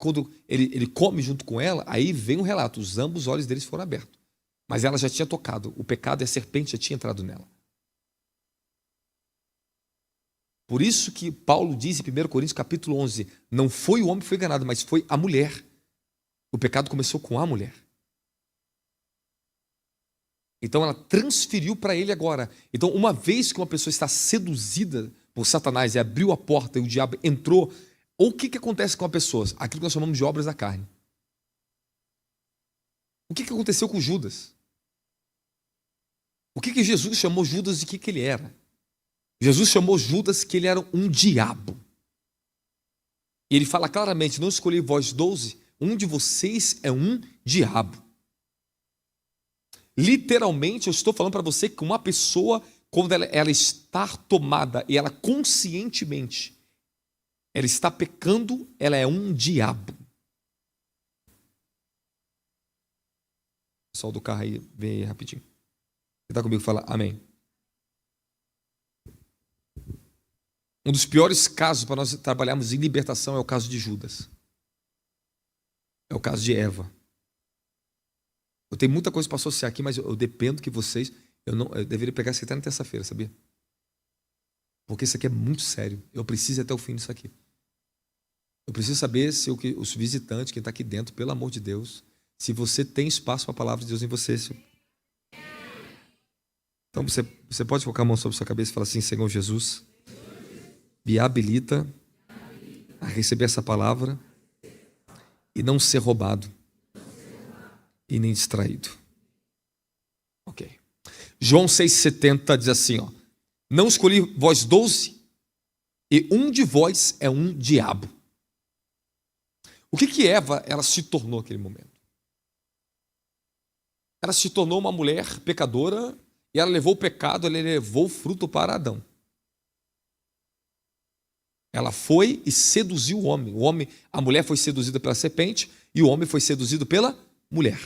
quando ele come junto com ela, aí vem um relato, ambos os olhos deles foram abertos. Mas ela já tinha tocado, o pecado e a serpente já tinha entrado nela. Por isso que Paulo diz em 1 Coríntios capítulo 11, não foi o homem que foi enganado, mas foi a mulher. O pecado começou com a mulher. Então ela transferiu para ele agora. Então uma vez que uma pessoa está seduzida por Satanás e abriu a porta e o diabo entrou, ou o que acontece com a pessoa? Aquilo que nós chamamos de obras da carne. O que aconteceu com Judas? O que Jesus chamou Judas de que ele era? Jesus chamou Judas que ele era um diabo. E ele fala claramente, não escolhi vós 12, um de vocês é um diabo. Literalmente, eu estou falando para você que uma pessoa, quando ela está tomada e ela conscientemente, ela está pecando, ela é um diabo. Pessoal do carro aí, vem aí rapidinho. Você está comigo? Fala amém. Um dos piores casos para nós trabalharmos em libertação é o caso de Judas. É o caso de Eva. Eu tenho muita coisa para associar aqui, mas eu dependo que vocês... Eu deveria pegar isso até na terça-feira, sabia? Porque isso aqui é muito sério. Eu preciso ir até o fim disso aqui. Eu preciso saber se os visitantes, quem está aqui dentro, pelo amor de Deus, se você tem espaço para a palavra de Deus em você. Então você pode colocar a mão sobre a sua cabeça e falar assim, Senhor Jesus, me habilita a receber essa palavra e não ser roubado e nem distraído. Ok. João 6,70 diz assim, ó, não escolhi vós 12 e um de vós é um diabo. O que Eva ela se tornou naquele momento? Ela se tornou uma mulher pecadora e ela levou o pecado, ela levou o fruto para Adão. Ela foi e seduziu o homem. A mulher foi seduzida pela serpente e o homem foi seduzido pela mulher.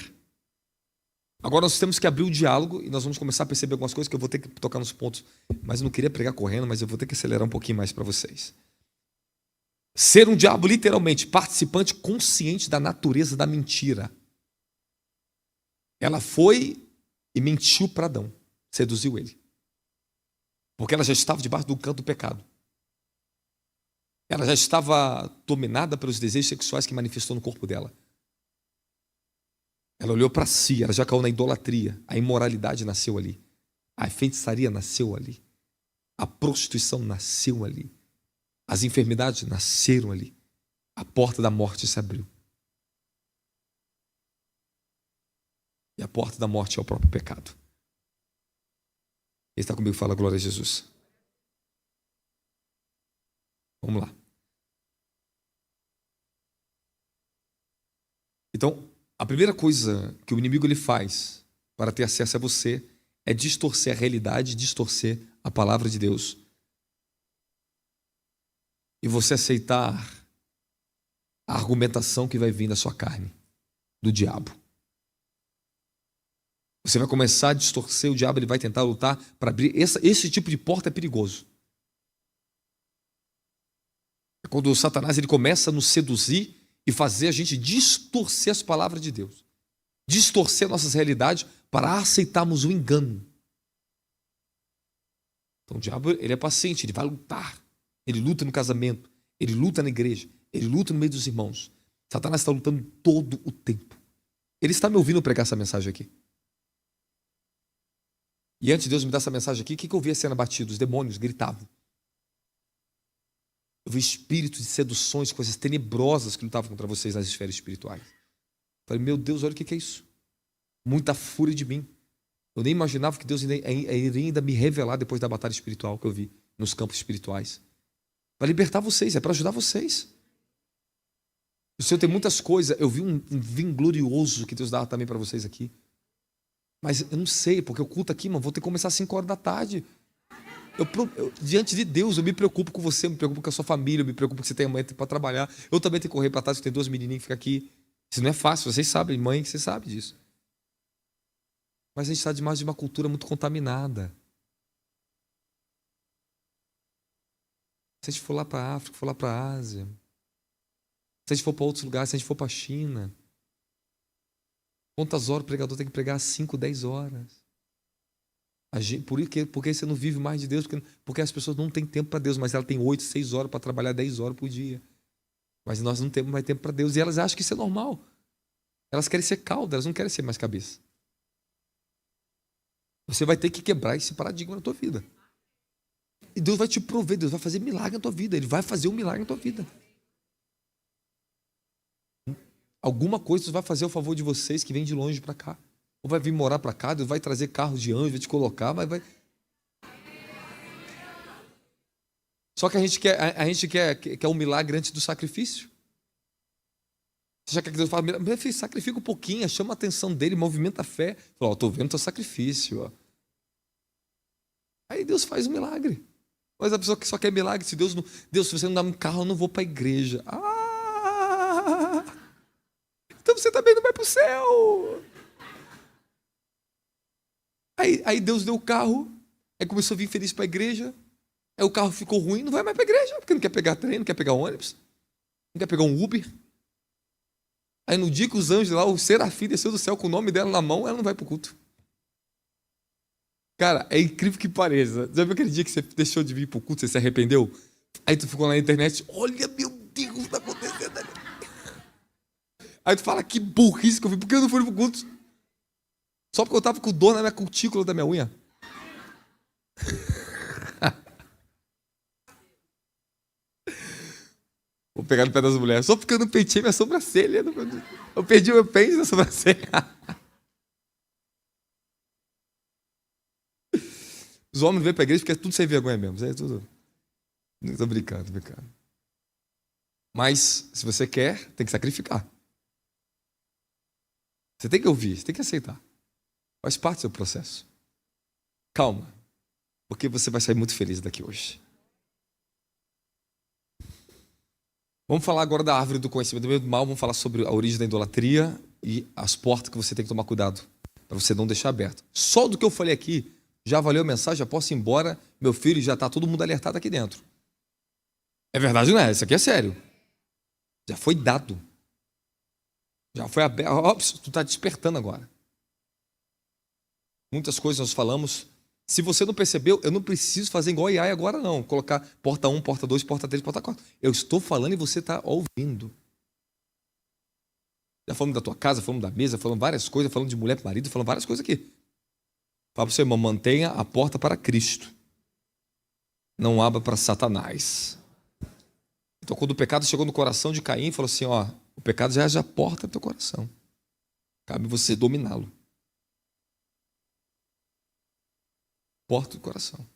Agora nós temos que abrir o diálogo e nós vamos começar a perceber algumas coisas que eu vou ter que tocar nos pontos. Mas eu não queria pregar correndo, mas eu vou ter que acelerar um pouquinho mais para vocês. Ser um diabo, literalmente, participante consciente da natureza da mentira. Ela foi e mentiu para Adão, seduziu ele. Porque ela já estava debaixo do canto do pecado. Ela já estava dominada pelos desejos sexuais que manifestou no corpo dela. Ela olhou para si, ela já caiu na idolatria. A imoralidade nasceu ali. A feitiçaria nasceu ali. A prostituição nasceu ali. As enfermidades nasceram ali. A porta da morte se abriu. E a porta da morte é o próprio pecado. Quem está comigo fala glória a Jesus. Vamos lá. Então, a primeira coisa que o inimigo ele faz para ter acesso a você é distorcer a realidade, distorcer a palavra de Deus. E você aceitar a argumentação que vai vir da sua carne, do diabo. Você vai começar a distorcer, o diabo ele vai tentar lutar para abrir. Esse tipo de porta é perigoso. É quando o Satanás ele começa a nos seduzir e fazer a gente distorcer as palavras de Deus. Distorcer nossas realidades para aceitarmos o engano. Então o diabo ele é paciente, ele vai lutar. Ele luta no casamento, ele luta na igreja, ele luta no meio dos irmãos. Satanás está lutando todo o tempo. Ele está me ouvindo pregar essa mensagem aqui. E antes de Deus me dar essa mensagem aqui, o que eu via sendo abatido? Os demônios gritavam. Eu vi espíritos de seduções, coisas tenebrosas que lutavam contra vocês nas esferas espirituais. Falei, meu Deus, olha o que é isso. Muita fúria de mim. Eu nem imaginava que Deus iria ainda me revelar depois da batalha espiritual que eu vi nos campos espirituais. Para libertar vocês, é para ajudar vocês. O Senhor tem muitas coisas. Eu vi um vinho glorioso que Deus dava também para vocês aqui. Mas eu não sei, porque o culto aqui, mano, vou ter que começar às 5 horas da tarde. Diante de Deus, eu me preocupo com você, eu me preocupo com a sua família, eu me preocupo que você tem amanhã para trabalhar. Eu também tenho que correr para trás, eu tenho 2 menininhas que ficam aqui. Isso não é fácil, vocês sabem, mãe, vocês sabem disso. Mas a gente está demais de uma cultura muito contaminada. Se a gente for lá para a África, for lá para a Ásia, Se a gente for para outros lugares, se a gente for para a China, quantas horas o pregador tem que pregar? 5, 10 horas. Porque você não vive mais de Deus? Porque as pessoas não têm tempo para Deus, mas ela tem 8, 6 horas para trabalhar 10 horas por dia. Mas nós não temos mais tempo para Deus. E elas acham que isso é normal. Elas querem ser cauda, elas não querem ser mais cabeça. Você vai ter que quebrar esse paradigma na tua vida. E Deus vai te prover, Deus vai fazer milagre na tua vida. Ele vai fazer um milagre na tua vida. Alguma coisa Deus vai fazer ao favor de vocês que vêm de longe para cá. Ou vai vir morar para cá, Deus vai trazer carros de anjo, vai te colocar, mas vai... Só que a gente quer um milagre antes do sacrifício. Você já quer que Deus fale, meu filho, sacrifica um pouquinho, chama a atenção dele, movimenta a fé. Fala, estou vendo teu sacrifício. Ó. Aí Deus faz um milagre. Mas a pessoa que só quer milagre, se Deus, se você não dá um carro, eu não vou para a igreja. Então você também não vai para o céu. Aí Deus deu o carro, aí começou a vir feliz para a igreja, aí o carro ficou ruim, não vai mais para a igreja, porque não quer pegar trem, não quer pegar ônibus, não quer pegar um Uber. Aí no dia que os anjos lá, o serafim desceu do céu com o nome dela na mão, ela não vai para o culto. Cara, é incrível que pareça. Já viu aquele dia que você deixou de vir para o culto, você se arrependeu? Aí tu ficou lá na internet, olha, meu Deus, o que está acontecendo ali? Aí tu fala, que burrice que eu vi, por que eu não fui para o culto? Só porque eu estava com dor na minha cutícula da minha unha. Vou pegar no pé das mulheres. Só porque eu não pentei minha sobrancelha. Eu perdi o meu pente na sobrancelha. Os homens não vêm para a igreja porque é tudo sem vergonha mesmo. É tudo. Estou brincando, Mas, se você quer, tem que sacrificar. Você tem que ouvir, você tem que aceitar. Faz parte do seu processo. Calma, porque você vai sair muito feliz daqui hoje. Vamos falar agora da árvore do conhecimento do bem e do mal. Vamos falar sobre a origem da idolatria e as portas que você tem que tomar cuidado para você não deixar aberto. Só do que eu falei aqui, já valeu a mensagem, já posso ir embora. Meu filho, já está todo mundo alertado aqui dentro. É verdade, não é? Isso aqui é sério. Já foi dado. Já foi aberto. Ops, tu está despertando agora. Muitas coisas nós falamos. Se você não percebeu, eu não preciso fazer igual a AI agora não. Colocar porta 1, porta 2, porta 3, porta 4. Eu estou falando e você está ouvindo. Já falamos da tua casa, falamos da mesa, falamos várias coisas, falamos de mulher para marido, falamos várias coisas aqui. Fala para o seu irmão, mantenha a porta para Cristo. Não abra para Satanás. Então quando o pecado chegou no coração de Caim, falou assim, ó, o pecado já é a porta do teu coração. Cabe você dominá-lo. Porta do coração.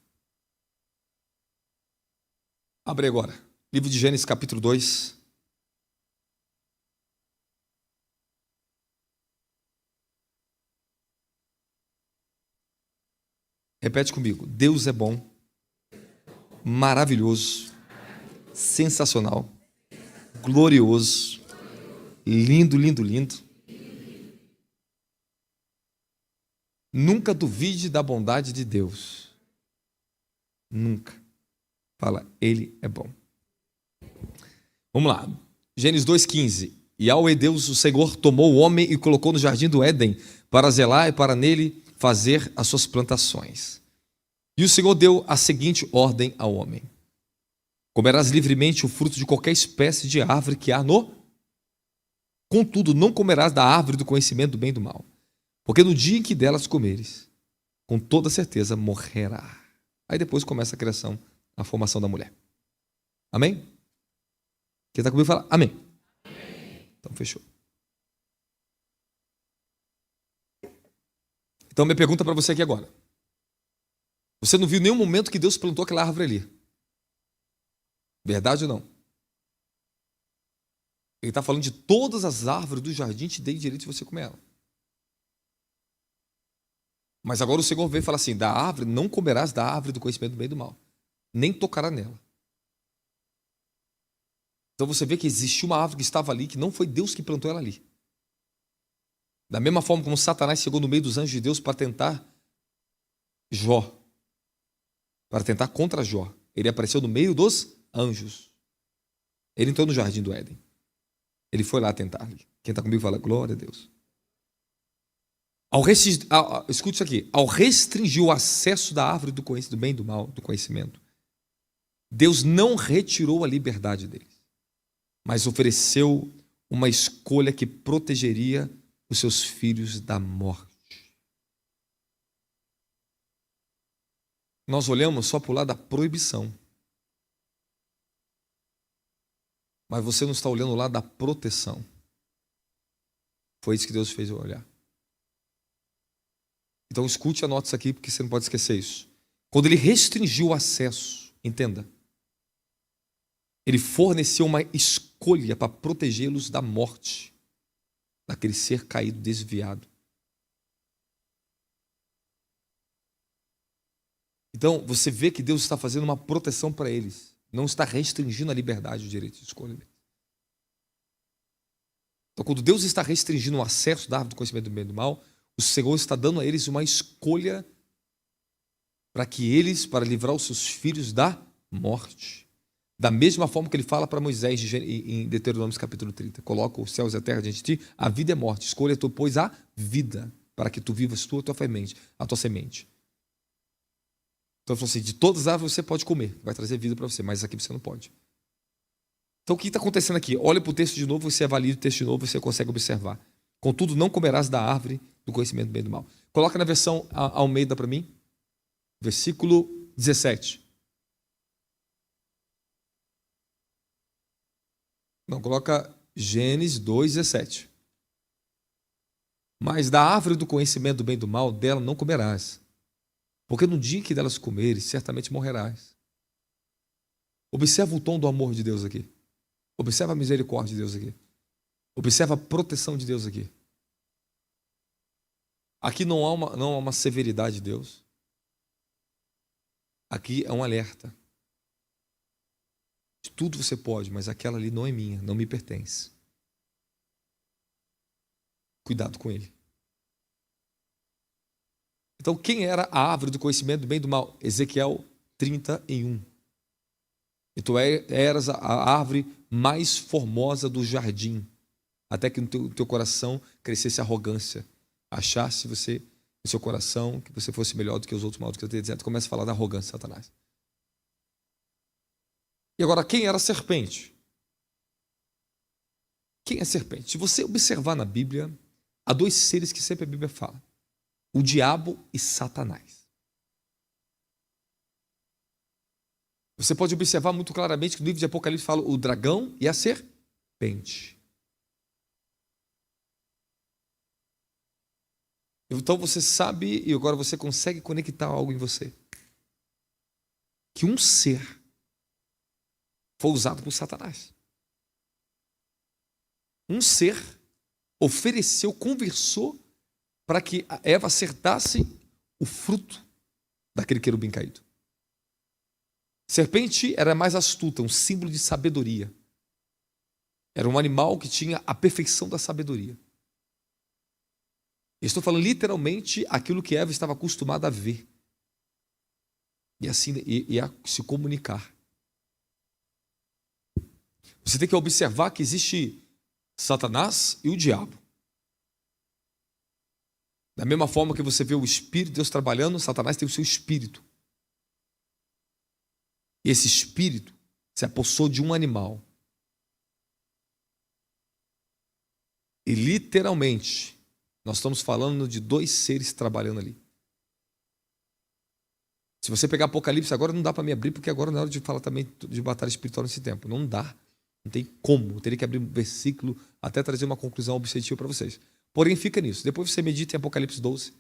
Abre agora. Livro de Gênesis, capítulo 2. Repete comigo. Deus é bom, maravilhoso, sensacional, glorioso, lindo, lindo, lindo. Nunca duvide da bondade de Deus. Nunca. Fala, Ele é bom. Vamos lá. Gênesis 2,15. Yahweh Deus, o Senhor, tomou o homem e colocou no jardim do Éden para zelar e para nele fazer as suas plantações. E o Senhor deu a seguinte ordem ao homem: comerás livremente o fruto de qualquer espécie de árvore que há no... Contudo, não comerás da árvore do conhecimento do bem e do mal. Porque no dia em que delas comeres, com toda certeza morrerá. Aí depois começa a criação, a formação da mulher. Amém? Quem está comigo fala amém. Amém. Então fechou. Então minha pergunta para você aqui agora. Você não viu nenhum momento que Deus plantou aquela árvore ali? Verdade ou não? Ele está falando de todas as árvores do jardim, te dei direito de você comer ela. Mas agora o Senhor veio e fala assim, da árvore, não comerás da árvore do conhecimento do bem e do mal, nem tocará nela. Então você vê que existiu uma árvore que estava ali, que não foi Deus que plantou ela ali. Da mesma forma como Satanás chegou no meio dos anjos de Deus para tentar Jó, para tentar contra Jó. Ele apareceu no meio dos anjos. Ele entrou no jardim do Éden. Ele foi lá tentar. Quem está comigo fala, glória a Deus. Escute isso aqui. Ao restringir o acesso da árvore do bem e do mal, do conhecimento, Deus não retirou a liberdade deles, mas ofereceu uma escolha que protegeria os seus filhos da morte. Nós olhamos só para o lado da proibição, mas você não está olhando o lado da proteção. Foi isso que Deus fez eu olhar. Então escute e anote isso aqui, porque você não pode esquecer isso. Quando ele restringiu o acesso, entenda, ele forneceu uma escolha para protegê-los da morte, daquele ser caído, desviado. Então você vê que Deus está fazendo uma proteção para eles, não está restringindo a liberdade, o direito de escolha deles. Então quando Deus está restringindo o acesso da árvore do conhecimento do bem e do mal, o Senhor está dando a eles uma escolha para livrar os seus filhos da morte. Da mesma forma que ele fala para Moisés em Deuteronômio capítulo 30. Coloca os céus e a terra diante de ti, a vida é morte. Escolha tu, pois, a vida, para que tu vivas tu, a tua semente. Então ele falou assim, de todas as árvores você pode comer, vai trazer vida para você, mas aqui você não pode. Então o que está acontecendo aqui? Olha para o texto de novo, você avalia o texto de novo, você consegue observar. Contudo, não comerás da árvore do conhecimento do bem e do mal. Coloca na versão Almeida para mim. Versículo 17. Não, coloca Gênesis 2:17. Mas da árvore do conhecimento do bem e do mal, dela não comerás, porque no dia que delas comeres, certamente morrerás. Observa o tom do amor de Deus aqui. Observa a misericórdia de Deus aqui. Observa a proteção de Deus aqui. Aqui não há uma severidade de Deus. Aqui é um alerta. Tudo você pode, mas aquela ali não é minha, não me pertence. Cuidado com ele. Então, quem era a árvore do conhecimento do bem e do mal? Ezequiel 31. E tu eras a árvore mais formosa do jardim, até que no teu coração crescesse arrogância. Achasse você, no seu coração, que você fosse melhor do que os outros, mal do que eu dizendo. Começa a falar da arrogância, Satanás. E agora, quem era a serpente? Quem é a serpente? Se você observar na Bíblia, há dois seres que sempre a Bíblia fala. O diabo e Satanás. Você pode observar muito claramente que no livro de Apocalipse fala o dragão e a serpente. Então você sabe, e agora você consegue conectar algo em você. Que um ser foi usado por Satanás. Um ser ofereceu, conversou para que a Eva acertasse o fruto daquele querubim caído. Serpente era mais astuta, um símbolo de sabedoria. Era um animal que tinha a perfeição da sabedoria. Estou falando literalmente aquilo que Eva estava acostumada a ver. E assim e a se comunicar. Você tem que observar que existe Satanás e o diabo. Da mesma forma que você vê o Espírito de Deus trabalhando, Satanás tem o seu espírito. E esse espírito se apossou de um animal. E literalmente, nós estamos falando de dois seres trabalhando ali. Se você pegar Apocalipse, agora não dá para me abrir, porque agora não é hora de falar também de batalha espiritual nesse tempo. Não dá. Não tem como. Eu teria que abrir um versículo até trazer uma conclusão objetiva para vocês. Porém, fica nisso. Depois você medita em Apocalipse 12.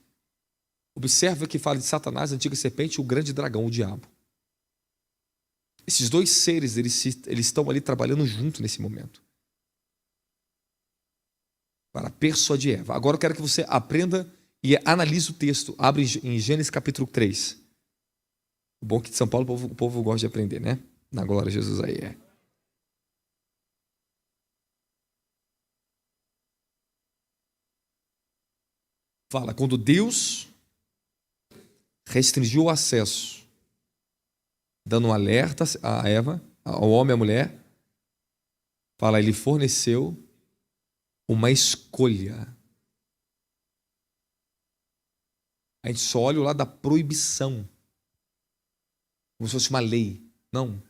Observa que fala de Satanás, a antiga serpente, e o grande dragão, o diabo. Esses dois seres, eles estão ali trabalhando junto nesse momento. Para persuadir Eva. Agora eu quero que você aprenda e analise o texto. Abre em Gênesis capítulo 3. O bom que de São Paulo o povo gosta de aprender, né? Na glória de Jesus aí é. Fala, quando Deus restringiu o acesso, dando um alerta a Eva, ao homem e à mulher, fala, ele forneceu uma escolha. A gente só olha o lado da proibição, como se fosse uma lei. Não.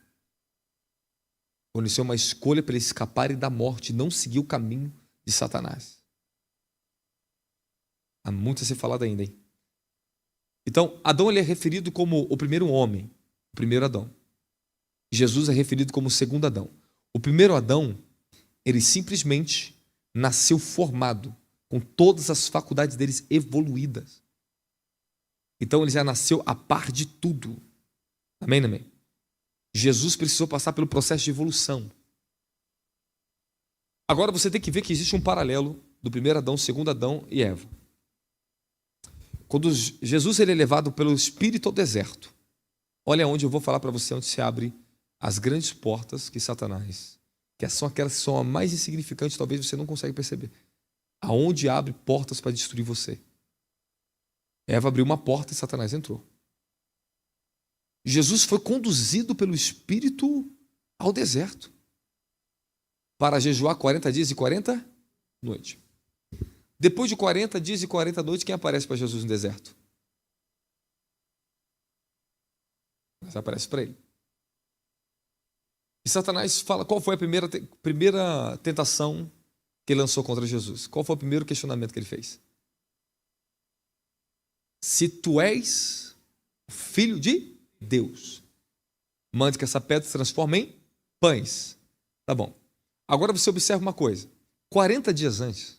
Quando isso é uma escolha para ele escapar da morte, não seguir o caminho de Satanás. Há muito a ser falado ainda, hein? Então, Adão ele é referido como o primeiro homem, o primeiro Adão. Jesus é referido como o segundo Adão. O primeiro Adão, ele simplesmente nasceu formado, com todas as faculdades deles evoluídas. Então ele já nasceu a par de tudo. Amém, amém? Jesus precisou passar pelo processo de evolução. Agora você tem que ver que existe um paralelo do primeiro Adão, segundo Adão e Eva. Quando Jesus ele é levado pelo Espírito ao deserto, olha onde eu vou falar para você, onde se abre as grandes portas que Satanás, que são aquelas que são as mais insignificantes, talvez você não consiga perceber. Aonde abre portas para destruir você. Eva abriu uma porta e Satanás entrou. Jesus foi conduzido pelo Espírito ao deserto para jejuar 40 dias e 40 noites. Depois de 40 dias e 40 noites, quem aparece para Jesus no deserto? Mas aparece para ele. E Satanás fala, qual foi a primeira tentação que ele lançou contra Jesus? Qual foi o primeiro questionamento que ele fez? Se tu és o filho de Deus, mande que essa pedra se transforme em pães. Tá bom. Agora você observa uma coisa. 40 dias antes,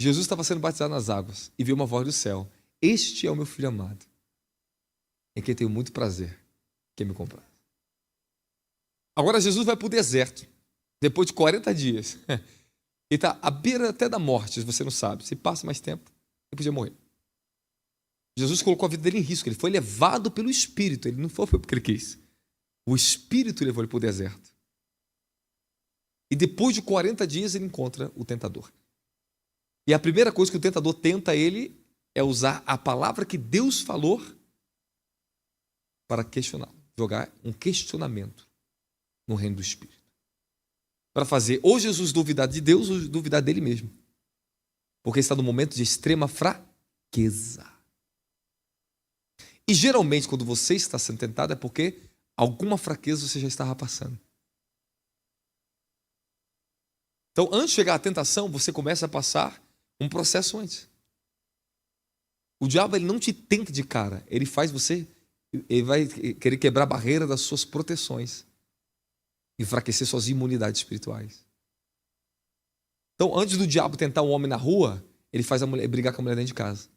Jesus estava sendo batizado nas águas e viu uma voz do céu. Este é o meu filho amado, em quem tenho muito prazer, quem me comprar. Agora Jesus vai para o deserto, depois de 40 dias. Ele está à beira até da morte, se você não sabe. Se passa mais tempo, ele podia morrer. Jesus colocou a vida dele em risco. Ele foi levado pelo Espírito. Ele não foi porque ele quis. O Espírito levou ele para o deserto. E depois de 40 dias ele encontra o tentador. E a primeira coisa que o tentador tenta ele é usar a palavra que Deus falou para questionar, jogar um questionamento no reino do Espírito. Para fazer ou Jesus duvidar de Deus ou duvidar dele mesmo. Porque está num momento de extrema fraqueza. E geralmente quando você está sendo tentado é porque alguma fraqueza você já estava passando. Então antes de chegar à tentação, você começa a passar um processo antes. O diabo ele não te tenta de cara, ele faz você, ele vai querer quebrar a barreira das suas proteções, enfraquecer suas imunidades espirituais. Então, antes do diabo tentar um homem na rua, ele faz a mulher brigar com a mulher dentro de casa.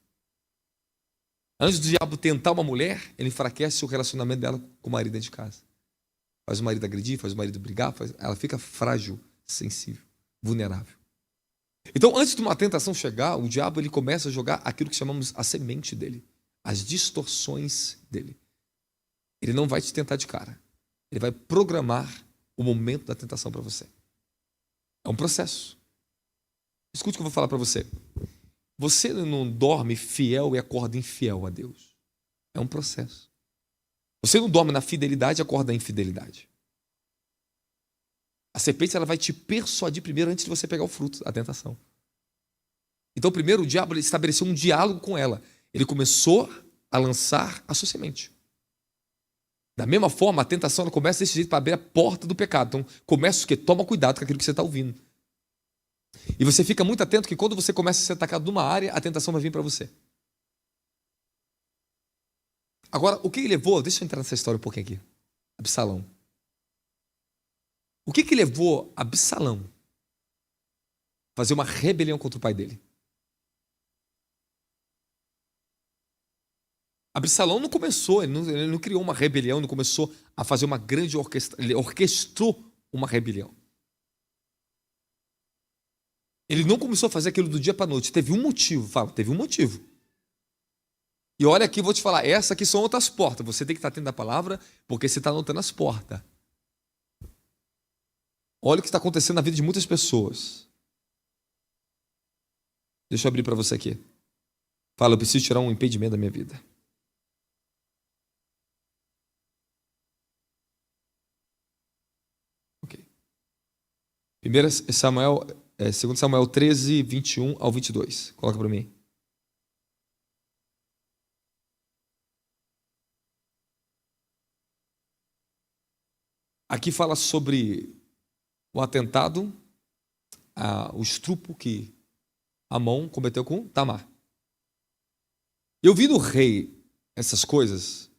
Antes do diabo tentar uma mulher, ele enfraquece o relacionamento dela com o marido dentro de casa. Faz o marido agredir, faz o marido brigar, ela fica frágil, sensível, vulnerável. Então, antes de uma tentação chegar, o diabo ele começa a jogar aquilo que chamamos a semente dele, as distorções dele. Ele não vai te tentar de cara. Ele vai programar o momento da tentação para você. É um processo. Escute o que eu vou falar para você. Você não dorme fiel e acorda infiel a Deus. É um processo. Você não dorme na fidelidade e acorda na infidelidade. A serpente ela vai te persuadir primeiro antes de você pegar o fruto, a tentação. Então, primeiro, o diabo ele estabeleceu um diálogo com ela. Ele começou a lançar a sua semente. Da mesma forma, a tentação ela começa desse jeito para abrir a porta do pecado. Então, começa o quê? Toma cuidado com aquilo que você está ouvindo. E você fica muito atento que quando você começa a ser atacado numa área, a tentação vai vir para você. Agora, o que levou... Deixa eu entrar nessa história um pouquinho aqui. Absalão. O que levou Absalão a fazer uma rebelião contra o pai dele? Absalão não começou, ele não criou uma rebelião, não começou a fazer uma grande orquestra, ele orquestrou uma rebelião. Ele não começou a fazer aquilo do dia para a noite, teve um motivo, teve um motivo. E olha aqui, vou te falar, essas aqui são outras portas, você tem que estar atento à palavra, porque você está anotando as portas. Olha o que está acontecendo na vida de muitas pessoas. Deixa eu abrir para você aqui. Fala, eu preciso tirar um impedimento da minha vida. Ok. 1 Samuel 2 Samuel 13, 21 ao 22. Coloca para mim. Aqui fala sobre o atentado, o estupro que Amon cometeu com Tamar. E ouvindo o rei essas coisas,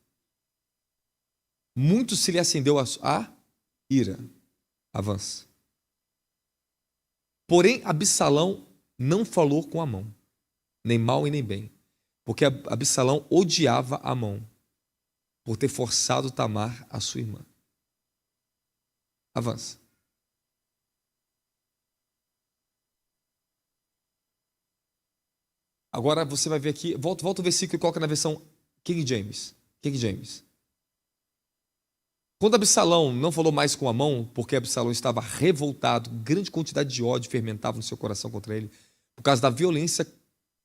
muito se lhe acendeu a ira. Avança. Porém, Absalão não falou com Amon, nem mal e nem bem, porque Absalão odiava Amon por ter forçado Tamar, a sua irmã. Avança. Agora você vai ver aqui, volta o versículo e coloca na versão King James. King James. Quando Absalão não falou mais com Amon, porque Absalão estava revoltado, grande quantidade de ódio fermentava no seu coração contra ele, por causa da violência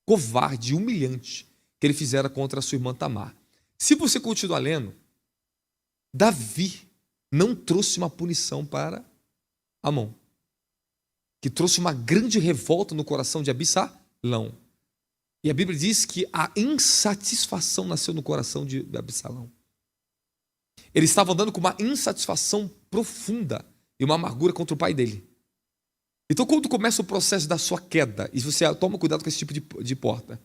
covarde e humilhante que ele fizera contra a sua irmã Tamar. Se você continuar lendo, Davi não trouxe uma punição para Amon, que trouxe uma grande revolta no coração de Absalão. E a Bíblia diz que a insatisfação nasceu no coração de Absalão. Ele estava andando com uma insatisfação profunda e uma amargura contra o pai dele. Então, quando começa o processo da sua queda, e você toma cuidado com esse tipo de porta,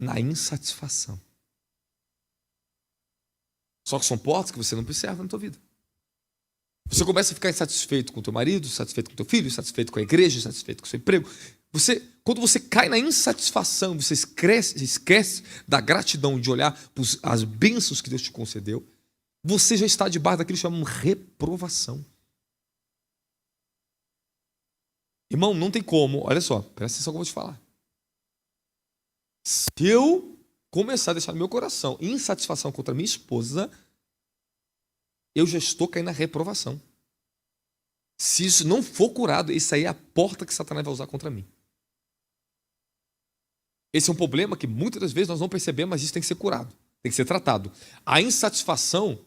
na insatisfação. Só que são portas que você não observa na tua vida. Você começa a ficar insatisfeito com o teu marido, insatisfeito com o teu filho, insatisfeito com a igreja, insatisfeito com o seu emprego. Quando você cai na insatisfação, você esquece da gratidão de olhar para as bênçãos que Deus te concedeu, você já está debaixo daquilo que chamamos reprovação. Irmão, não tem como, olha só, presta atenção que eu vou te falar. Se eu começar a deixar no meu coração insatisfação contra minha esposa, eu já estou caindo na reprovação. Se isso não for curado, isso aí é a porta que Satanás vai usar contra mim. Esse é um problema que muitas das vezes nós não percebemos, mas isso tem que ser curado, tem que ser tratado. A insatisfação,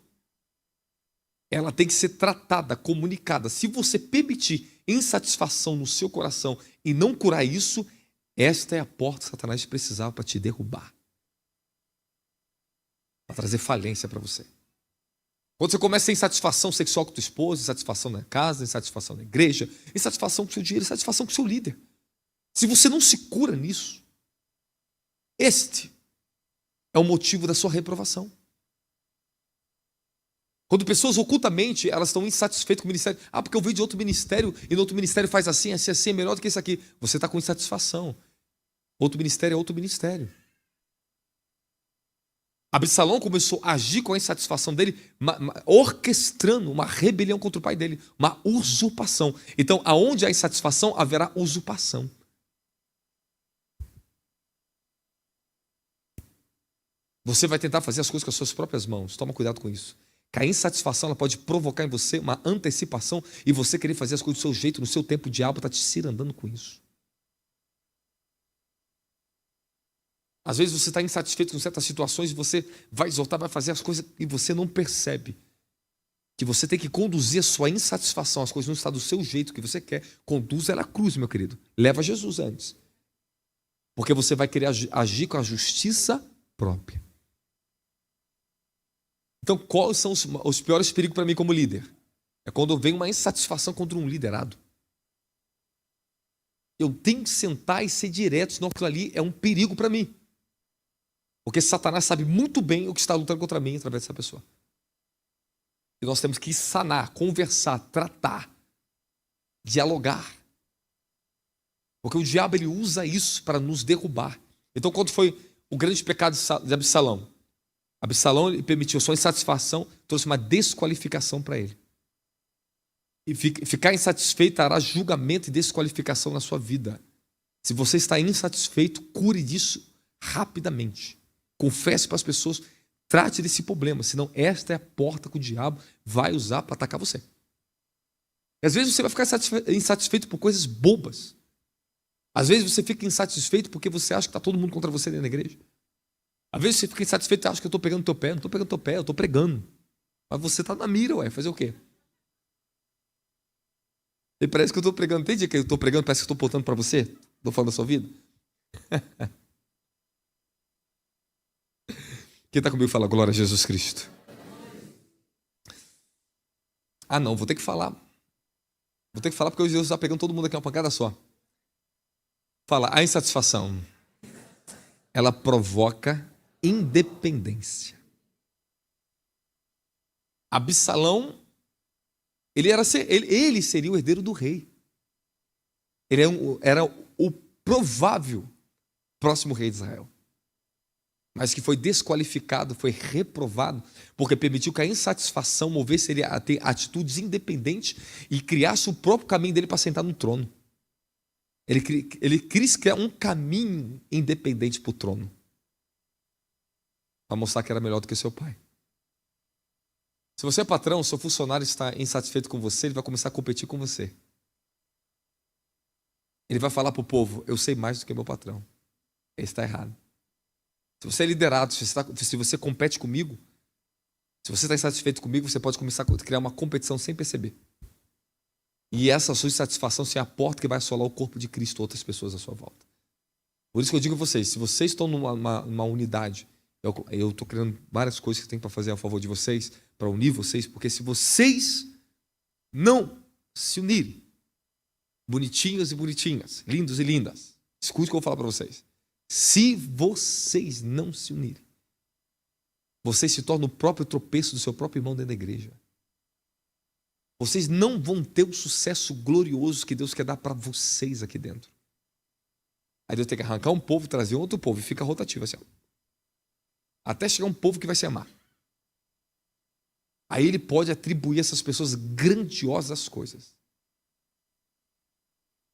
ela tem que ser tratada, comunicada. Se você permitir insatisfação no seu coração e não curar isso, esta é a porta que Satanás precisava para te derrubar, para trazer falência para você. Quando você começa a ter insatisfação sexual com tua esposa, insatisfação na casa, insatisfação na igreja, insatisfação com o seu dinheiro, insatisfação com o seu líder. Se você não se cura nisso, este é o motivo da sua reprovação. Quando pessoas ocultamente elas estão insatisfeitas com o ministério, porque eu venho de outro ministério e no outro ministério faz assim, assim, assim, é melhor do que isso aqui. Você está com insatisfação. Outro ministério é outro ministério. Absalão começou a agir com a insatisfação dele, orquestrando uma rebelião contra o pai dele, uma usurpação. Então, aonde há insatisfação, haverá usurpação. Você vai tentar fazer as coisas com as suas próprias mãos. Toma cuidado com isso. Que a insatisfação ela pode provocar em você uma antecipação e você querer fazer as coisas do seu jeito, no seu tempo. O diabo está te cirandando com isso. Às vezes você está insatisfeito com certas situações e você vai exortar, vai fazer as coisas e você não percebe que você tem que conduzir a sua insatisfação, as coisas não estão do seu jeito que você quer. Conduza ela à cruz, meu querido. Leva Jesus antes. Porque você vai querer agir com a justiça própria. Então, quais são os piores perigos para mim como líder? É quando vem uma insatisfação contra um liderado. Eu tenho que sentar e ser direto, senão aquilo ali é um perigo para mim. Porque Satanás sabe muito bem o que está lutando contra mim através dessa pessoa. E nós temos que sanar, conversar, tratar, dialogar. Porque o diabo ele usa isso para nos derrubar. Então, quando foi o grande pecado de Absalão? Absalão ele permitiu sua insatisfação, trouxe uma desqualificação para ele. E ficar insatisfeito trará julgamento e desqualificação na sua vida. Se você está insatisfeito, cure disso rapidamente. Confesse para as pessoas, trate desse problema, senão esta é a porta que o diabo vai usar para atacar você. E às vezes você vai ficar insatisfeito por coisas bobas. Às vezes você fica insatisfeito porque você acha que está todo mundo contra você dentro da igreja. Às vezes você fica insatisfeito e acha que eu estou pegando teu pé. Não estou pegando teu pé, eu estou pregando. Mas você está na mira, fazer o quê? E parece que eu estou pregando. Tem dia que eu estou pregando, parece que eu estou apontando para você? Estou falando da sua vida? Quem está comigo fala glória a Jesus Cristo. Ah, não, vou ter que falar. Vou ter que falar porque hoje Deus está pegando todo mundo aqui uma pancada só. Fala, a insatisfação, ela provoca independência. Absalão, ele seria o herdeiro do rei. Ele era o provável próximo rei de Israel. Mas que foi desqualificado, foi reprovado, porque permitiu que a insatisfação movesse ele a ter atitudes independentes e criasse o próprio caminho dele para sentar no trono. Ele quis criar um caminho independente para o trono, para mostrar que era melhor do que seu pai. Se você é patrão, seu funcionário está insatisfeito com você, ele vai começar a competir com você. Ele vai falar para o povo, eu sei mais do que meu patrão. Ele está errado. Se você é liderado, se você compete comigo, se você está insatisfeito comigo, você pode começar a criar uma competição sem perceber. E essa sua insatisfação é a porta que vai assolar o corpo de Cristo, outras pessoas à sua volta. Por isso que eu digo a vocês, se vocês estão numa unidade, eu estou criando várias coisas que tem para fazer a favor de vocês, para unir vocês, porque se vocês não se unirem, bonitinhos e bonitinhas, lindos e lindas, escute o que eu vou falar para vocês. Se vocês não se unirem, vocês se tornam o próprio tropeço do seu próprio irmão dentro da igreja. Vocês não vão ter o sucesso glorioso que Deus quer dar para vocês aqui dentro. Aí Deus tem que arrancar um povo, trazer outro povo, e fica rotativo assim, ó. Até chegar um povo que vai se amar. Aí ele pode atribuir a essas pessoas grandiosas coisas.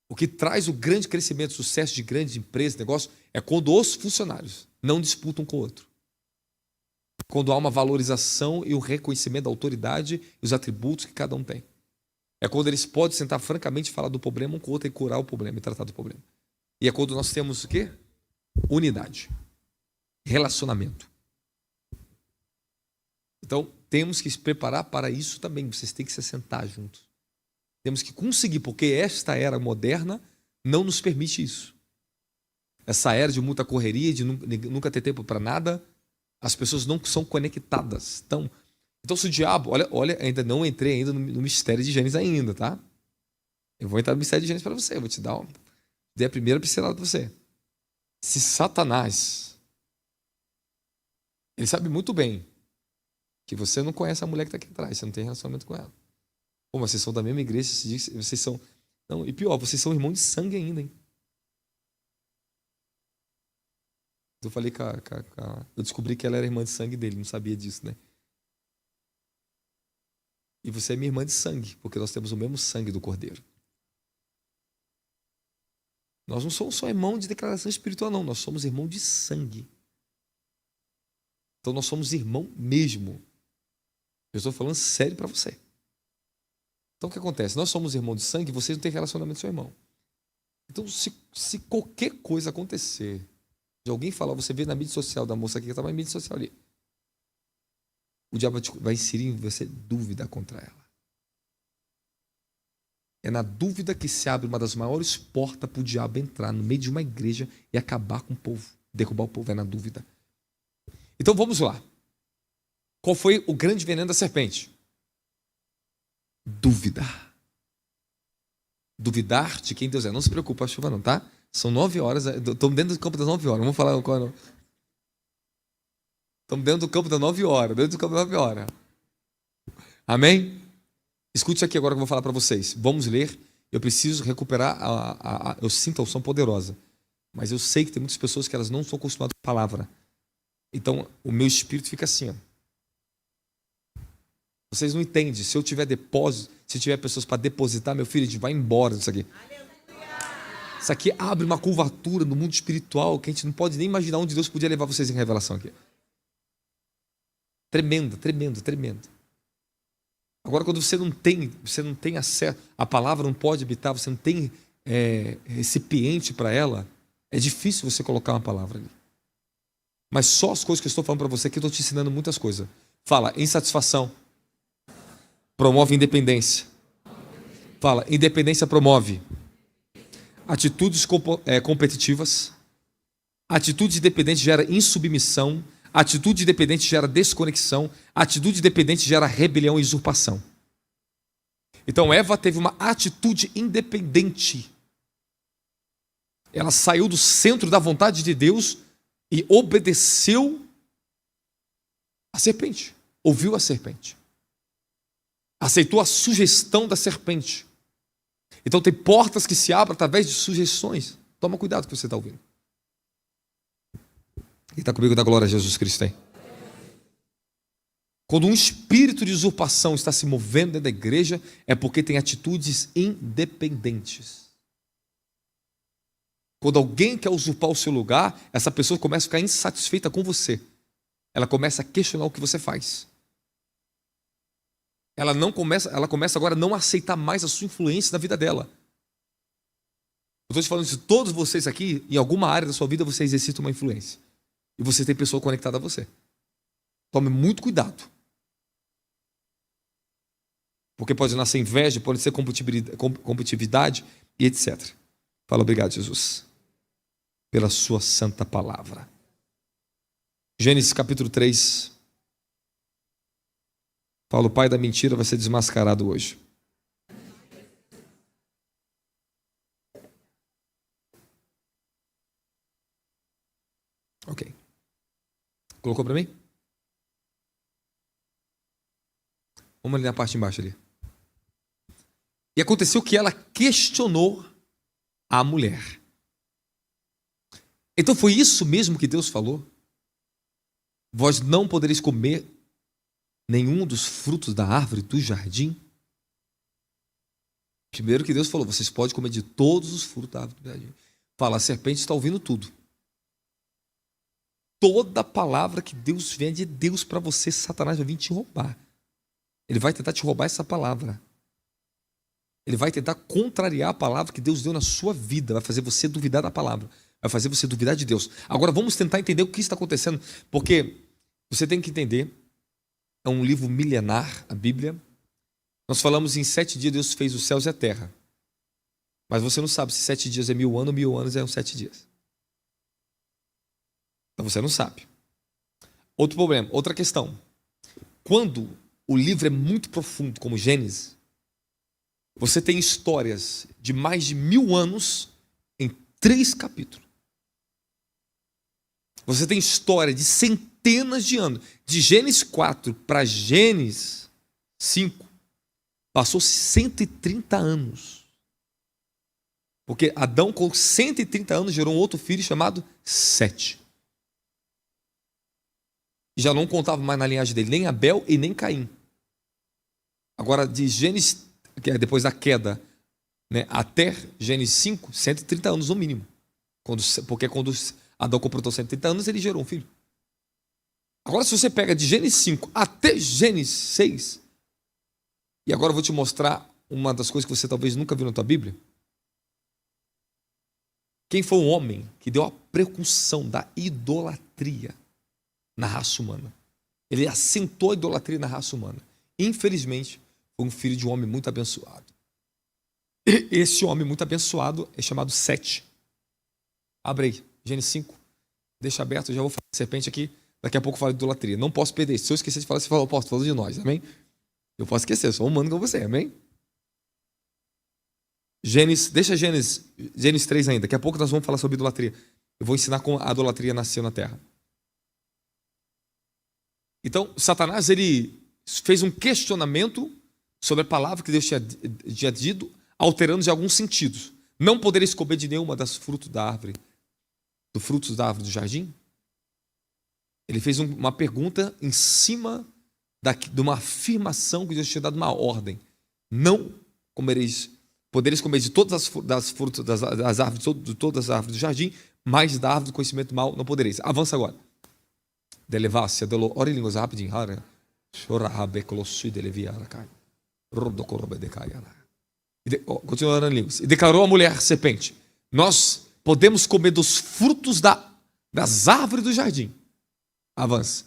O que traz o grande crescimento, sucesso de grandes empresas, negócios, é quando os funcionários não disputam com o outro. Quando há uma valorização e um reconhecimento da autoridade e os atributos que cada um tem. É quando eles podem sentar francamente e falar do problema um com o outro e curar o problema e tratar do problema. E é quando nós temos o quê? Unidade. Relacionamento. Então, temos que se preparar para isso também. Vocês têm que se sentar juntos. Temos que conseguir, porque esta era moderna não nos permite isso. Essa era de muita correria, de nunca ter tempo para nada, as pessoas não são conectadas. Então se o diabo, olha, ainda não entrei ainda no mistério de Gênesis ainda, tá? Eu vou entrar no mistério de Gênesis para você, eu vou te dar a primeira pincelada para você. Se Satanás, ele sabe muito bem que você não conhece a mulher que está aqui atrás, você não tem relacionamento com ela. Pô, mas vocês são da mesma igreja, vocês são... Não, e pior, vocês são irmãos de sangue ainda, hein? Eu falei eu descobri que ela era irmã de sangue dele, não sabia disso, né? E você é minha irmã de sangue, porque nós temos o mesmo sangue do Cordeiro. Nós não somos só irmão de declaração espiritual, não. Nós somos irmão de sangue. Então nós somos irmão mesmo. Eu estou falando sério para você. Então o que acontece? Nós somos irmão de sangue e vocês não têm relacionamento com seu irmão. Então se qualquer coisa acontecer, de alguém falar, você vê na mídia social da moça aqui que estava na mídia social ali, o diabo vai inserir em você dúvida contra ela. É na dúvida que se abre uma das maiores portas para o diabo entrar no meio de uma igreja e acabar com o povo, derrubar o povo, é na dúvida. Então vamos lá. Qual foi o grande veneno da serpente? Dúvida. Duvidar de quem Deus é. Não se preocupe, a chuva não, tá? São 9 horas, estamos dentro do campo das 9 horas. Vamos falar qual não. Estamos dentro do campo das 9 horas. Dentro do campo das 9 horas. Amém? Escute isso aqui agora que eu vou falar para vocês. Vamos ler. Eu preciso recuperar eu sinto a unção poderosa. Mas eu sei que tem muitas pessoas que elas não estão acostumadas com a palavra. Então, o meu espírito fica assim, ó. Vocês não entendem. Se eu tiver depósito, se tiver pessoas para depositar, meu filho, a gente vai embora disso aqui. Isso aqui abre uma curvatura no mundo espiritual que a gente não pode nem imaginar onde Deus podia levar vocês em revelação aqui. Tremendo, tremendo, tremendo. Agora, quando você não tem acesso, a palavra não pode habitar, você não tem recipiente para ela, é difícil você colocar uma palavra ali. Mas só as coisas que eu estou falando para você aqui, eu estou te ensinando muitas coisas. Fala, insatisfação promove independência. Fala, independência promove atitudes competitivas, atitude dependente gera insubmissão, atitude dependente gera desconexão, atitude dependente gera rebelião e usurpação. Então Eva teve uma atitude independente. Ela saiu do centro da vontade de Deus e obedeceu a serpente, ouviu a serpente, aceitou a sugestão da serpente. Então tem portas que se abrem através de sugestões. Toma cuidado com o que você está ouvindo. Quem está comigo da glória a Jesus Cristo tem? Quando um espírito de usurpação está se movendo dentro da igreja, é porque tem atitudes independentes. Quando alguém quer usurpar o seu lugar, essa pessoa começa a ficar insatisfeita com você. Ela começa a questionar o que você faz. Ela começa agora a não aceitar mais a sua influência na vida dela. Eu estou te falando de todos vocês aqui, em alguma área da sua vida você exercita uma influência. E você tem pessoa conectada a você. Tome muito cuidado. Porque pode nascer inveja, pode ser competitividade e etc. Fala, obrigado, Jesus, pela sua santa palavra. Gênesis capítulo 3. Fala, o pai da mentira vai ser desmascarado hoje. Ok. Colocou para mim? Vamos ali na parte de embaixo ali. E aconteceu que ela questionou a mulher. Então foi isso mesmo que Deus falou? Vós não podereis comer nenhum dos frutos da árvore do jardim? Primeiro que Deus falou, vocês podem comer de todos os frutos da árvore do jardim. Fala, a serpente está ouvindo tudo. Toda palavra que Deus vem de Deus para você, Satanás vai vir te roubar. Ele vai tentar te roubar essa palavra. Ele vai tentar contrariar a palavra que Deus deu na sua vida. Vai fazer você duvidar da palavra. Vai fazer você duvidar de Deus. Agora vamos tentar entender o que está acontecendo. Porque você tem que entender. É um livro milenar, a Bíblia. Nós falamos em 7 dias Deus fez os céus e a terra. Mas você não sabe se 7 dias é 1000 anos, 1000 anos é 7 dias. Então você não sabe. Outro problema, outra questão. Quando o livro é muito profundo, como Gênesis, você tem histórias de mais de 1000 anos em 3 capítulos. Você tem história de centenas de anos. De Gênesis 4 para Gênesis 5, passou-se 130 anos. Porque Adão, com 130 anos, gerou um outro filho chamado Sete. Já não contava mais na linhagem dele nem Abel e nem Caim. Agora, de Gênesis, que é depois da queda, né, até Gênesis 5, 130 anos no mínimo. Porque quando Adão completou 130 anos, ele gerou um filho. Agora, se você pega de Gênesis 5 até Gênesis 6, e agora eu vou te mostrar uma das coisas que você talvez nunca viu na tua Bíblia. Quem foi o homem que deu a precursão da idolatria na raça humana? Ele assentou a idolatria na raça humana. Infelizmente, foi um filho de um homem muito abençoado. E esse homem muito abençoado é chamado Sete. Abre aí, Gênesis 5. Deixa aberto, eu já vou falar de serpente aqui. Daqui a pouco eu falo de idolatria. Não posso perder. Se eu esquecer de falar, você fala, eu posso falar de nós, amém? Eu posso esquecer, eu sou humano com você, amém? Deixa Gênesis 3 ainda. Daqui a pouco nós vamos falar sobre idolatria. Eu vou ensinar como a idolatria nasceu na terra. Então, Satanás, ele fez um questionamento sobre a palavra que Deus tinha dito, alterando de alguns sentidos. Não podereis comer de nenhuma das frutos da árvore, do jardim? Ele fez uma pergunta em cima de uma afirmação que Deus tinha dado uma ordem. Não comereis, podereis comer de todas as frutas das árvores, de todas as árvores do jardim, mas da árvore do conhecimento do mal não podereis. Avança agora. Delevácia, ora em línguas rapidinho. Continua orando em línguas. E declarou a mulher serpente: nós podemos comer dos frutos das árvores do jardim. Avança.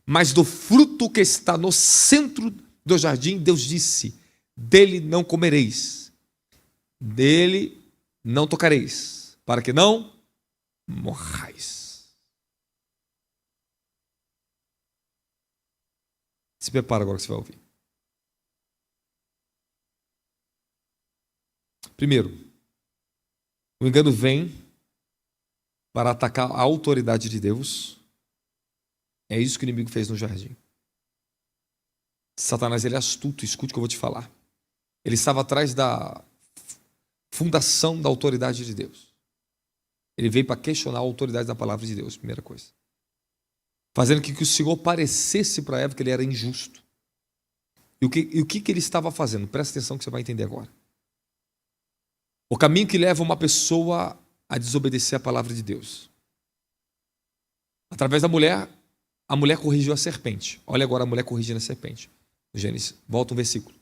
Mas do fruto que está no centro do jardim, Deus disse: dele não comereis, dele não tocareis, para que não morrais. Se prepara agora que você vai ouvir. Primeiro, o engano vem para atacar a autoridade de Deus. É isso que o inimigo fez no jardim. Satanás, ele é astuto, escute o que eu vou te falar. Ele estava atrás da fundação da autoridade de Deus. Ele veio para questionar a autoridade da palavra de Deus, primeira coisa. Fazendo com que o Senhor parecesse para Eva que ele era injusto. E o que ele estava fazendo? Presta atenção que você vai entender agora. O caminho que leva uma pessoa a desobedecer a palavra de Deus. Através da mulher, a mulher corrigiu a serpente. Olha agora a mulher corrigindo a serpente. Gênesis, volta um versículo.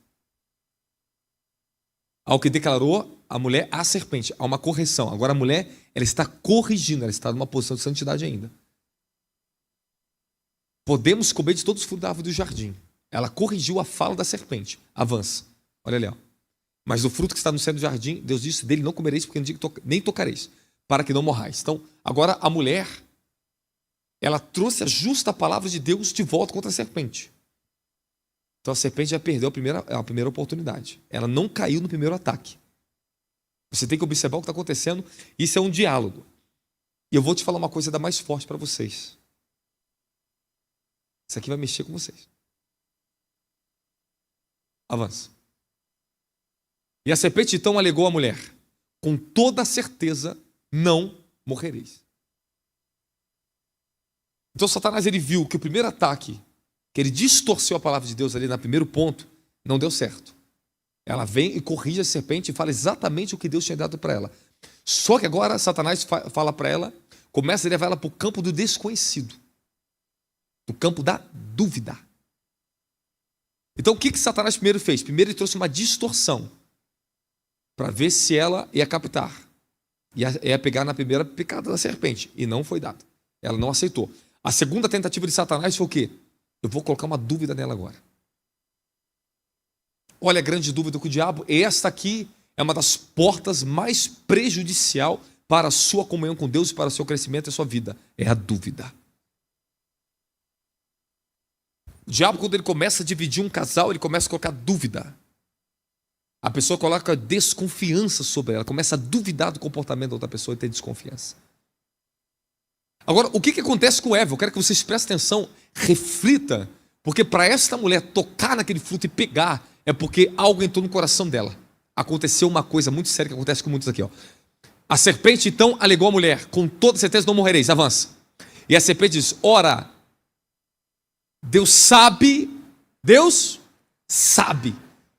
Ao que declarou a mulher à serpente, há uma correção. Agora a mulher, ela está corrigindo, ela está numa posição de santidade ainda. Podemos comer de todos os frutos da árvore do jardim. Ela corrigiu a fala da serpente. Avança. Olha ali, ó. Mas do fruto que está no centro do jardim, Deus disse, dele não comereis, porque nem tocareis, para que não morrais. Então, agora a mulher, ela trouxe a justa palavra de Deus de volta contra a serpente. Então a serpente já perdeu a primeira oportunidade. Ela não caiu no primeiro ataque. Você tem que observar o que está acontecendo. Isso é um diálogo. E eu vou te falar uma coisa ainda mais forte para vocês. Isso aqui vai mexer com vocês. Avança. E a serpente então alegou à mulher: com toda certeza não morrereis. Então Satanás, ele viu que o primeiro ataque, que ele distorceu a palavra de Deus ali no primeiro ponto, não deu certo. Ela vem e corrige a serpente e fala exatamente o que Deus tinha dado para ela. Só que agora Satanás fala para ela, começa a levar ela para o campo do desconhecido, do campo da dúvida. Então o que Satanás primeiro fez? Primeiro ele trouxe uma distorção para ver se ela ia captar, ia pegar na primeira picada da serpente, e não foi dado. Ela não aceitou. A segunda tentativa de Satanás foi o quê? Eu vou colocar uma dúvida nela agora. Olha a grande dúvida com o diabo. Esta aqui é uma das portas mais prejudicial para a sua comunhão com Deus, para o seu crescimento e a sua vida. É a dúvida. O diabo, quando ele começa a dividir um casal, ele começa a colocar dúvida. A pessoa coloca desconfiança sobre ela, começa a duvidar do comportamento da outra pessoa e ter desconfiança. Agora, o que acontece com Eva? Eu quero que vocês prestem atenção, reflita, porque para esta mulher tocar naquele fruto e pegar, é porque algo entrou no coração dela. Aconteceu uma coisa muito séria que acontece com muitos aqui, ó. A serpente então alegou à mulher: com toda certeza não morrereis. Avança. E a serpente diz: ora, Deus sabe.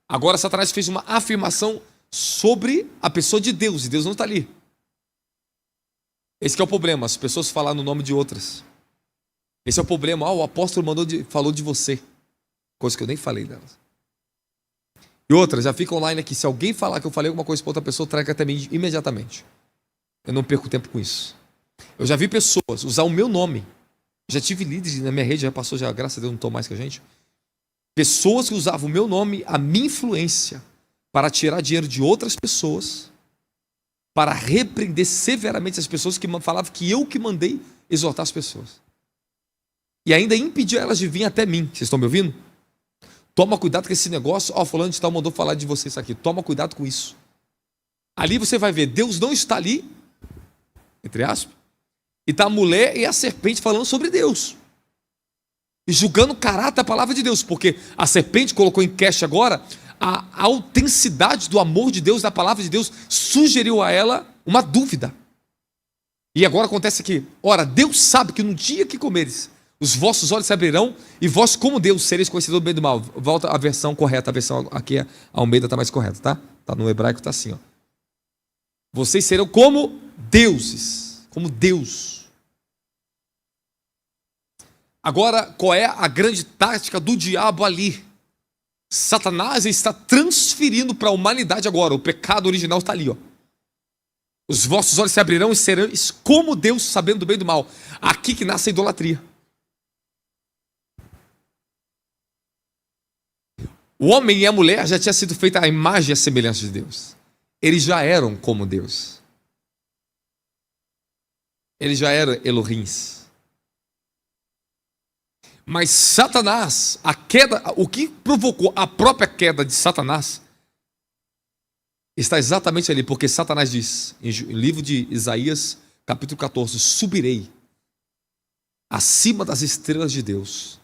Agora Satanás fez uma afirmação sobre a pessoa de Deus, e Deus não está ali. Esse que é o problema, as pessoas falam no nome de outras. Esse é o problema. O apóstolo falou de você, coisa que eu nem falei delas. E outra, já fica online aqui, se alguém falar que eu falei alguma coisa para outra pessoa, traga até mim imediatamente. Eu não perco tempo com isso. Eu já vi pessoas usar o meu nome. Já tive líderes na minha rede, já passou, já, graças a Deus não estou mais com a gente. Pessoas que usavam o meu nome, a minha influência, para tirar dinheiro de outras pessoas, para repreender severamente as pessoas que falavam que eu que mandei exortar as pessoas. E ainda impedir elas de vir até mim. Vocês estão me ouvindo? Toma cuidado com esse negócio. Fulano de tal mandou falar de vocês aqui. Toma cuidado com isso. Ali você vai ver, Deus não está ali, entre aspas, e está a mulher e a serpente falando sobre Deus. E julgando o caráter da palavra de Deus. Porque a serpente colocou em queixa agora a autenticidade do amor de Deus, da palavra de Deus, sugeriu a ela uma dúvida. E agora acontece aqui: ora, Deus sabe que no dia que comeres, os vossos olhos se abrirão, e vós, como Deus, sereis conhecedores do bem e do mal. Volta a versão correta, a versão aqui, a Almeida está mais correta, tá? Tá no hebraico, está assim, ó. Vocês serão como deuses, como Deus. Agora, qual é a grande tática do diabo ali? Satanás está transferindo para a humanidade agora. O pecado original está ali, ó. Os vossos olhos se abrirão e serão como Deus, sabendo do bem e do mal. Aqui que nasce a idolatria. O homem e a mulher já tinha sido feita a imagem e a semelhança de Deus. eles já eram como Deus. Eles já eram Elohims. Mas Satanás, a queda, o que provocou a própria queda de Satanás, está exatamente ali, porque Satanás diz, em livro de Isaías, capítulo 14, subirei acima das estrelas de Deus,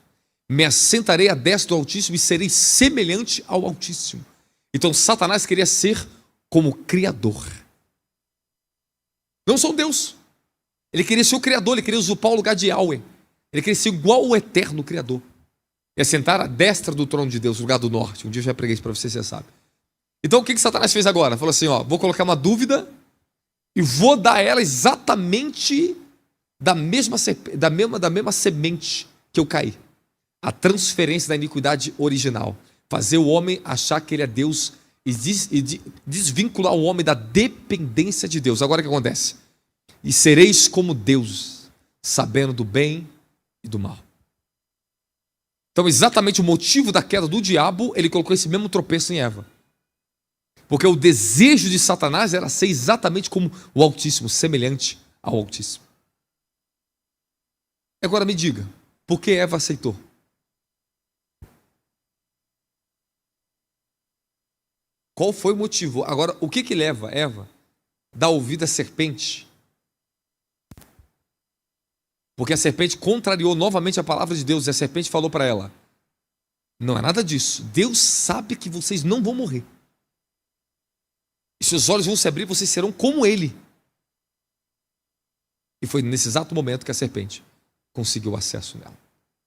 me assentarei à destra do Altíssimo e serei semelhante ao Altíssimo. Então Satanás queria ser como Criador. Não só Deus. Ele queria ser o Criador, ele queria usurpar o lugar de Yahweh. Ele queria ser igual ao eterno Criador. E assentar à destra do trono de Deus, no lugar do norte. Um dia eu já preguei isso para você sabe. Então o que Satanás fez agora? Falou assim, ó, vou colocar uma dúvida e vou dar a ela exatamente da mesma semente que eu caí. A transferência da iniquidade original. Fazer o homem achar que ele é Deus e desvincular o homem da dependência de Deus. Agora o que acontece? E sereis como Deus, sabendo do bem e do mal. Então exatamente o motivo da queda do diabo, ele colocou esse mesmo tropeço em Eva. Porque o desejo de Satanás era ser exatamente como o Altíssimo, semelhante ao Altíssimo. Agora me diga, por que Eva aceitou? Qual foi o motivo? Agora, o que leva Eva a dar ouvido à serpente? Porque a serpente contrariou novamente a palavra de Deus e a serpente falou para ela, não é nada disso, Deus sabe que vocês não vão morrer. E seus olhos vão se abrir, vocês serão como Ele. E foi nesse exato momento que a serpente conseguiu acesso nela.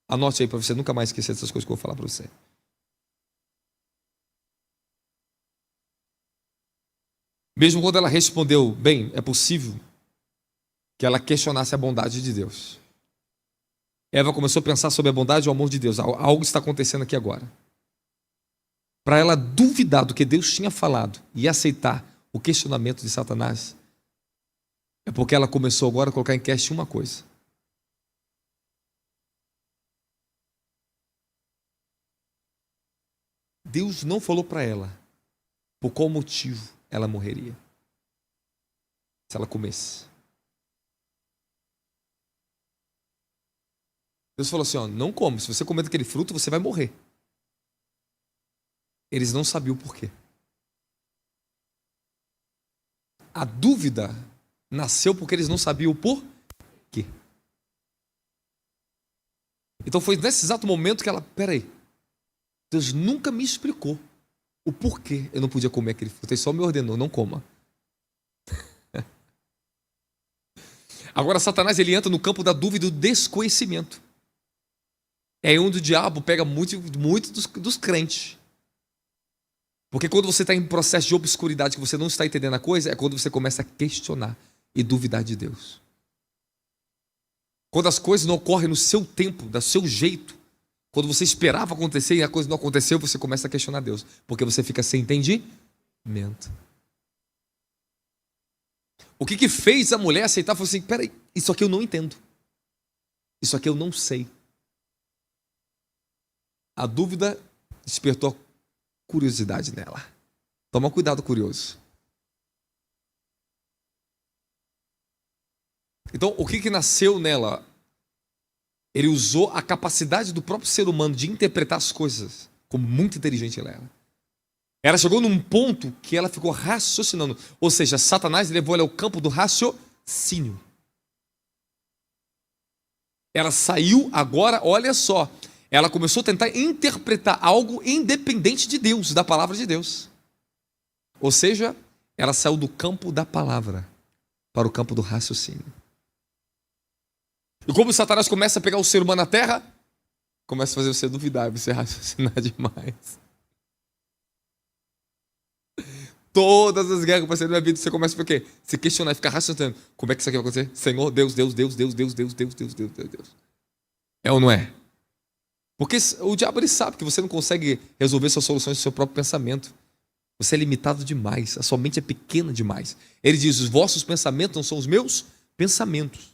Anote aí para você nunca mais esquecer dessas coisas que eu vou falar para você. Mesmo quando ela respondeu, bem, é possível que ela questionasse a bondade de Deus. Eva começou a pensar sobre a bondade e o amor de Deus. Algo está acontecendo aqui agora. Para ela duvidar do que Deus tinha falado e aceitar o questionamento de Satanás, é porque ela começou agora a colocar em questão uma coisa. Deus não falou para ela por qual motivo ela morreria se ela comesse. Deus falou assim, ó, não come, se você comer daquele fruto você vai morrer. Eles não sabiam o porquê. A dúvida nasceu porque eles não sabiam o porquê. Então foi nesse exato momento que ela, peraí, Deus nunca me explicou o porquê eu não podia comer aquele fruto, ele só me ordenou, não coma. Agora Satanás ele entra no campo da dúvida e do desconhecimento. É onde o diabo pega muito dos crentes. Porque quando você está em processo de obscuridade, que você não está entendendo a coisa, é quando você começa a questionar e duvidar de Deus. Quando as coisas não ocorrem no seu tempo, do seu jeito, quando você esperava acontecer e a coisa não aconteceu, você começa a questionar Deus. Porque você fica sem entendimento. O que fez a mulher aceitar foi assim, peraí, isso aqui eu não entendo. Isso aqui eu não sei. A dúvida despertou curiosidade nela. Toma cuidado, curioso. Então, o que nasceu nela? Ele usou a capacidade do próprio ser humano de interpretar as coisas, como muito inteligente ela era. Ela chegou num ponto que ela ficou raciocinando. Ou seja, Satanás levou ela ao campo do raciocínio. Ela saiu agora, olha só, ela começou a tentar interpretar algo independente de Deus, da palavra de Deus. Ou seja, ela saiu do campo da palavra para o campo do raciocínio. E como Satanás começa a pegar o ser humano na terra, começa a fazer você duvidar, você raciocinar demais. Todas as guerras que passei na minha vida, você começa por quê? Se questionar e ficar raciocinando. Como é que isso aqui vai acontecer? Senhor, Deus. É ou não é? Porque o diabo ele sabe que você não consegue resolver suas soluções com seu próprio pensamento. Você é limitado demais. A sua mente é pequena demais. Ele diz, os vossos pensamentos não são os meus pensamentos.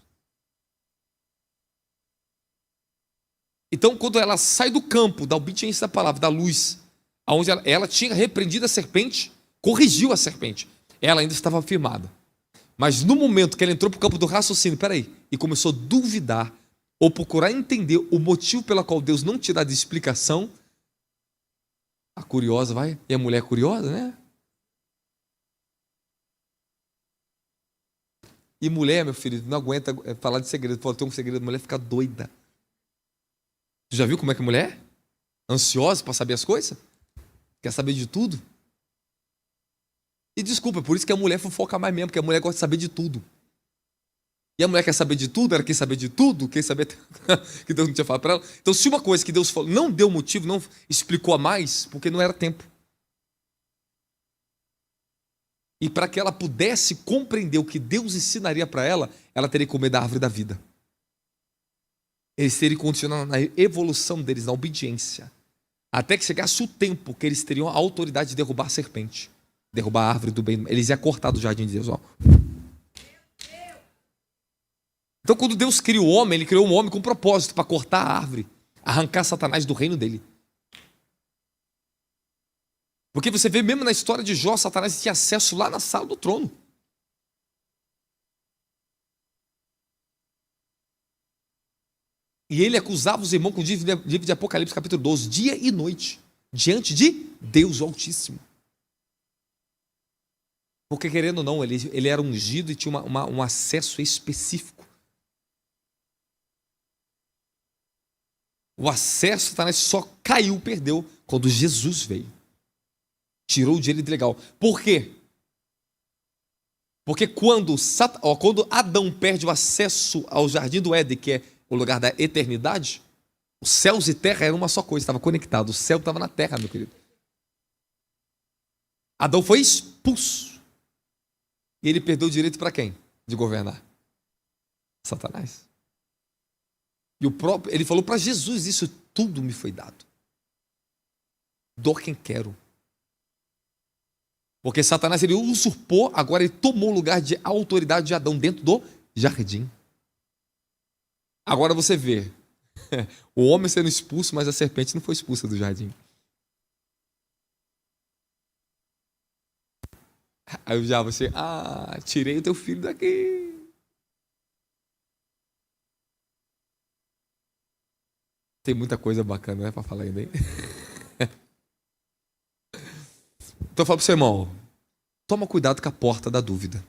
Então, quando ela sai do campo da obediência da palavra, da luz, onde ela tinha repreendido a serpente, corrigiu a serpente. Ela ainda estava firmada. Mas no momento que ela entrou para o campo do raciocínio, peraí, e começou a duvidar, ou procurar entender o motivo pela qual Deus não te dá de explicação, a curiosa vai, e a mulher curiosa, né? E mulher, meu filho, não aguenta falar de segredo. Fala, tem um segredo, a mulher fica doida. Tu já viu como é que a mulher é? Ansiosa para saber as coisas? Quer saber de tudo? E desculpa, é por isso que a mulher fofoca mais mesmo, porque a mulher gosta de saber de tudo. E a mulher quer saber de tudo, ela quer saber de tudo, quer saber que Deus não tinha falado para ela. Então, se uma coisa que Deus falou não deu motivo, não explicou a mais, porque não era tempo. E para que ela pudesse compreender o que Deus ensinaria para ela, ela teria que comer da árvore da vida. Eles teriam que continuar na evolução deles, na obediência. Até que chegasse o tempo que eles teriam a autoridade de derrubar a serpente. Derrubar a árvore do bem. Eles iam cortar do jardim de Deus. Ó. Então, quando Deus criou o homem, ele criou um homem com propósito para cortar a árvore, arrancar Satanás do reino dele. Porque você vê mesmo na história de Jó, Satanás tinha acesso lá na sala do trono. E ele acusava os irmãos com o livro de Apocalipse, capítulo 12, dia e noite, diante de Deus Altíssimo. Porque, querendo ou não, ele era ungido e tinha um acesso específico. O acesso, Satanás só caiu, perdeu, quando Jesus veio. Tirou o direito legal. Por quê? Porque quando Adão perde o acesso ao jardim do Éden, que é o lugar da eternidade, os céus e terra eram uma só coisa, estava conectado. O céu estava na terra, meu querido. Adão foi expulso. E ele perdeu o direito para quem? De governar? Satanás. E ele falou para Jesus, isso tudo me foi dado. Dou quem quero. Porque Satanás, ele usurpou, agora ele tomou o lugar de autoridade de Adão dentro do jardim. Agora você vê, o homem sendo expulso, mas a serpente não foi expulsa do jardim. Aí já você, tirei o teu filho daqui. Tem muita coisa bacana, né, para falar ainda, hein? Então eu falo pro seu irmão, toma cuidado com a porta da dúvida.